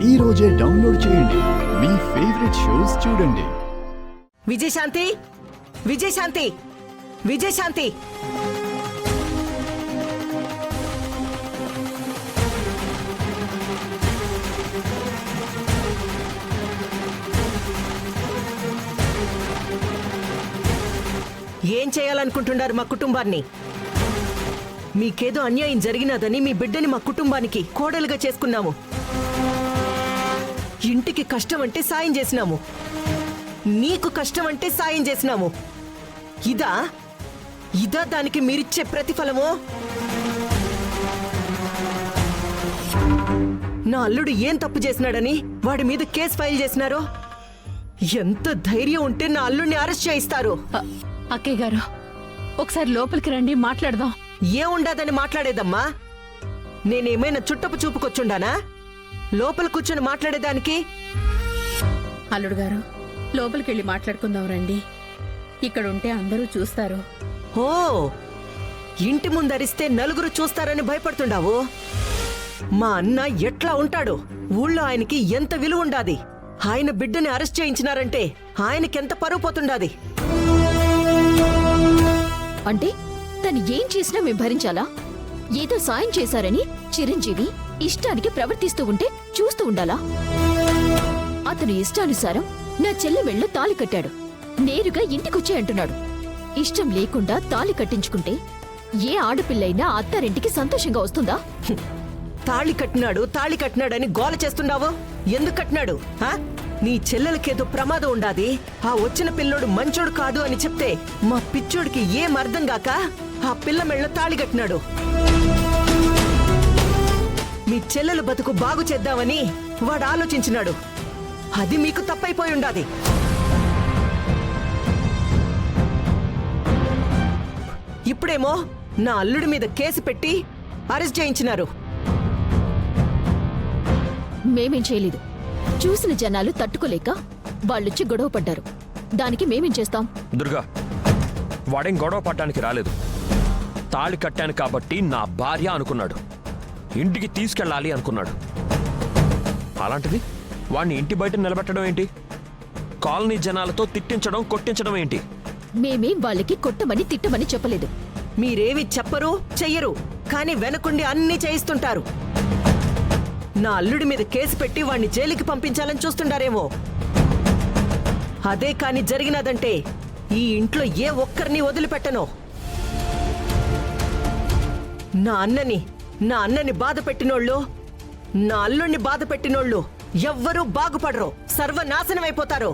ఈ రోజే డౌన్లోడ్ చేయండి. మీ ఫేవరెట్ షోస్ చూడండి. విజయశాంతి, విజయశాంతి, విజయశాంతి. ఏం చేయాలనుకుంటున్నారు మా కుటుంబాన్ని? మీకేదో అన్యాయం జరిగినదని మీ బిడ్డని మా కుటుంబానికి కోడలుగా చేసుకున్నాము. ఇంటికి కష్టం అంటే సాయం చేసినాము, నీకు కష్టం అంటే సాయం చేసినాము. ఇదా ఇదా దానికి మీరిచ్చే ప్రతిఫలమో? నా అల్లుడు ఏం తప్పు చేసినాడని వాడి మీద కేసు ఫైల్ చేసినారో? ఎంత ధైర్యం ఉంటే నా అల్లుడిని అరెస్ట్ చేయిస్తారు? అక్కయ్య గారు, ఒకసారి లోపలికి రండి, మాట్లాడదాం. ఏముండదని మాట్లాడేదమ్మా? నేనేమైనా చుట్టపు చూపుకొచ్చుండానా లోపల కూర్చొని మాట్లాడేదానికి? అల్లుడు గారు, లోపలికెళ్ళి మాట్లాడుకుందాం రండి. ఇక్కడ ఉంటే అందరూ చూస్తారు. ఓ, ఇంటి ముందరిస్తే నలుగురు చూస్తారని భయపడుతుండావు? మా అన్న ఎట్లా ఉంటాడు? ఊళ్ళో ఆయనకి ఎంత విలువ ఉండాది? ఆయన బిడ్డని అరెస్ట్ చేయించినారంటే ఆయనకెంత పరువు పోతుండాది? అంటే తను ఏం చేసినా మేము భరించాలా? ఏదో సాయం చేశారని చిరంజీవి ఇష్టానికి ప్రవర్తిస్తూ ఉంటే చూస్తూ ఉండాలా? అతను ఇష్టానుసారం నా చెల్లి మెళ్ళో తాళి కట్టాడు. నేరుగా ఇంటికొచ్చే అంటున్నాడు. ఇష్టం లేకుండా తాళి కట్టించుకుంటే ఏ ఆడపిల్లైనా అత్తారింటికి సంతోషంగా వస్తుందా? తాళి కట్టినాడని గోల చేస్తున్నావు? ఎందుకు కట్టినాడు? నీ చెల్లెలకేదో ప్రమాదం ఉండాది, ఆ వచ్చిన పిల్లోడు మంచోడు కాదు అని చెప్తే మా పిచ్చోడికి ఏం అర్థం గాక ఆ పిల్ల మెళ్ళ తాళి కట్టినాడు. మీ చెల్లెలు బతుకు బాగు చేద్దామని వాడు ఆలోచించినాడు. అది మీకు తప్పైపోయి ఉండాది. ఇప్పుడేమో నా అల్లుడి మీద కేసు పెట్టి అరెస్ట్ చేయించినారు. మేమేం చేయలేదు. చూసిన జనాలు తట్టుకోలేక వాళ్ళొచ్చి గొడవ పడ్డారు. దానికి మేమేం చేస్తాం? దుర్గా, వాడేం గొడవ పడ్డానికి రాలేదు. తాళి కట్టాను కాబట్టి నా భార్య అనుకున్నాడు, ఇంటికి తీసుకెళ్ళాలి అనుకున్నాడు. అలాంటిది వాడిని ఇంటి బయట నిలబెట్టడం ఏంటి? కాలనీ జనాలతో తిట్టించడం, కొట్టించడం ఏంటి? మేమేం వాళ్ళకి కొట్టమని తిట్టమని చెప్పలేదు. మీరేవి చెప్పరు, చెయ్యరు, కానీ వెనకుండి అన్నీ చేయిస్తుంటారు. నా అల్లుడి మీద కేసు పెట్టి వాణ్ణి జైలుకి పంపించాలని చూస్తుండారేమో. అదే కాని జరిగినదంటే ఈ ఇంట్లో ఏ ఒక్కరిని వదిలిపెట్టను. నా అన్నని బాధ పెట్టినోళ్ళు, నా అల్లుడిని బాధ పెట్టినోళ్ళు ఎవ్వరూ బాగుపడరు, సర్వనాశనమైపోతారు.